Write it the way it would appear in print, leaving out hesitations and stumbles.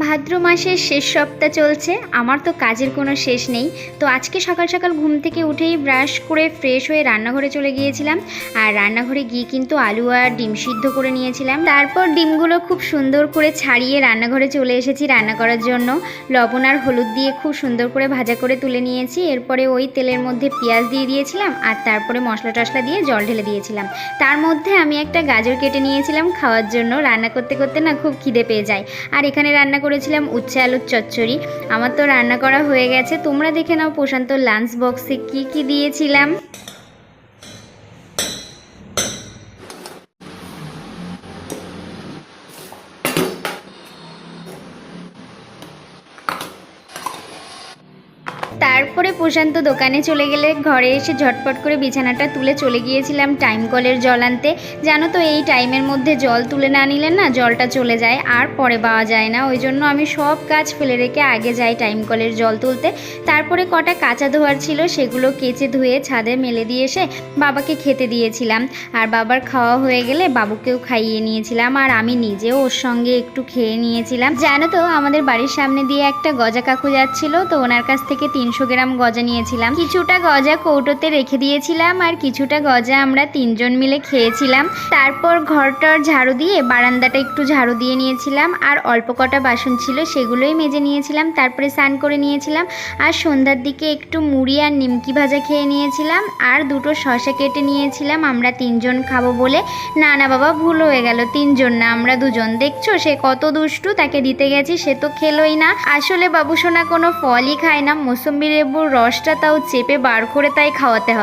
ভাদ্র মাসের শেষ সপ্তাহ চলছে, আমার তো কাজের কোনো শেষ নেই। তো আজকে সকাল সকাল ঘুম থেকে উঠেই ব্রাশ করে ফ্রেশ হয়ে রান্নাঘরে চলে গিয়েছিলাম। আর রান্নাঘরে গিয়ে কিন্তু আলু আর ডিম সিদ্ধ করে নিয়েছিলাম। তারপর ডিমগুলো খুব সুন্দর করে ছাড়িয়ে রান্নাঘরে চলে এসেছি রান্না করার জন্য। লবণ আর হলুদ দিয়ে খুব সুন্দর করে ভাজা করে তুলে নিয়েছি। এরপরে ওই তেলের মধ্যে পেঁয়াজ দিয়ে দিয়েছিলাম আর তারপরে মশলা টশলা দিয়ে জল ঢেলে দিয়েছিলাম। তার মধ্যে আমি একটা গাজর কেটে নিয়েছিলাম খাওয়ার জন্য। রান্না করতে করতে না খুব খিদে পেয়ে যায়। আর এখানে রান্না করেছিলাম উচ্ছে আলুর চচ্চড়ি। আমার তো রান্না করা হয়ে গেছে, তোমরা দেখে নাও প্রশান্ত লাঞ্চ বক্সে কি কি দিয়েছিলাম। তারপরে প্রশান্ত দোকানে চলে গেলে ঘরে এসে ঝটপট করে বিছানাটা তুলে চলে গিয়েছিলাম টাইম কলের জল আনতে। জানো তো এই টাইমের মধ্যে জল তুলে না নিলে না জলটা চলে যায় আর পরে পাওয়া যায় না। ওই জন্য আমি সব কাজ ফেলে রেখে আগে যাই টাইম কলের জল তুলতে। তারপরে কটা কাঁচা ধোয়ার ছিল সেগুলো কেচে ধুয়ে ছাদে মেলে দিয়ে এসে বাবাকে খেতে দিয়েছিলাম। আর বাবার খাওয়া হয়ে গেলে বাবুকেও খাইয়ে নিয়েছিলাম আর আমি নিজেও ওর সঙ্গে একটু খেয়ে নিয়েছিলাম। জানো তো আমাদের বাড়ির সামনে দিয়ে একটা গজা কাকু যাচ্ছিল, তো ওনার কাছ থেকে 300 গ্রাম গজা নিয়েছিলাম। কিছুটা গজা কৌটোতে রেখে দিয়েছিলাম আর কিছুটা গজা আমরা 3 জন মিলে খেয়েছিলাম। তারপর ঘরটার ঝাড়ু দিয়ে বারান্দাটা একটু ঝাড়ু দিয়ে নিয়েছিলাম আর অল্প কটা বাসন ছিল সেগুলোই মেজে নিয়েছিলাম। তারপরে স্নান করে নিয়েছিলাম আর সন্ধ্যার দিকে একটু মুড়ি আর নিমকি ভাজা খেয়ে নিয়েছিলাম আর দুটো শসা কেটে নিয়েছিলাম আমরা 3 জন খাবো বলে। না না বাবা, ভুল হয়ে গেল, 3 জন না, আমরা 2 জন। দেখছো সে কত দুষ্টু, তাকে দিতে গেছি সে তো খেলোই না। আসলে বাবুসোনা কোনো ফলই খায় না, মৌসুম্বি লেবুর রসটা তাও চেপে বার করে তাই খাওয়াতে হয়।